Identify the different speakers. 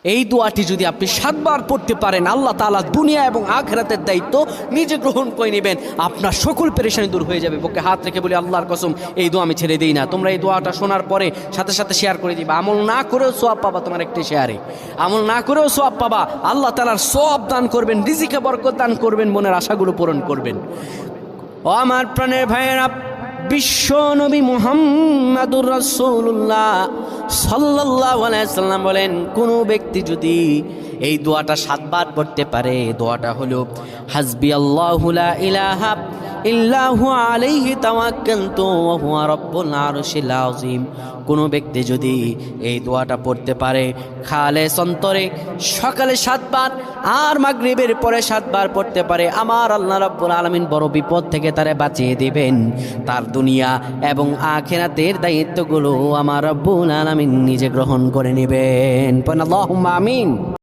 Speaker 1: এই দোয়াটি যদি আপনি 7 বার পড়তে পারেন, আল্লাহ তাআলা দুনিয়া এবং আখিরাতের দায়িত্ব নিজে গ্রহণ করে নেবেন, আপনার সকল পেরেশানি দূর হয়ে যাবে। বুকে হাত রেখে বলি, আল্লাহর কসম এই দোয়া আমি ছেড়ে দিই না। তোমরা এই দোয়াটা শোনার পরে সাথে সাথে শেয়ার করে দিবা। আমল না করেও সওয়াব পাবা, তোমার একটি শেয়ারে আমল না করেও সওয়াব পাবা। আল্লাহ তাআলার সওয়াব দান করবেন, রিজিকে বরকত দান করবেন, মনের আশাগুলো পূরণ করবেন। ও আমার প্রাণের ভাইয়েরা, বিশ্ব নবী মুহাম্মাদুর রাসূলুল্লাহ সাল্লাল্লাহু আলাইহি সাল্লাম বলেন, কোনো ব্যক্তি যদি এই দোয়াটা 7 বার পড়তে পারে, দোয়াটা হলো হাসবি আল্লাহু লা ইলাহা ইল্লাহু আলাইহি তাওয়াক্কালতু ওয়া হুয়া রাব্বুল আরশিল আযীম। কোনো ব্যক্তি যদি এই দোয়াটা পড়তে পারে খালেস অন্তরে সকালে 7 বার আর মাগরিবের পরে 7 বার পড়তে পারে, আমার আল্লাহ রাব্বুল আলামিন বড় বিপদ থেকে তারে বাঁচিয়ে দিবেন। তার দুনিয়া এবং আখিরাতের দায়িত্বগুলো আমার রব্বুল আলামিন নিজে গ্রহণ করে নেবেন। আল্লাহুম্মা আমিন।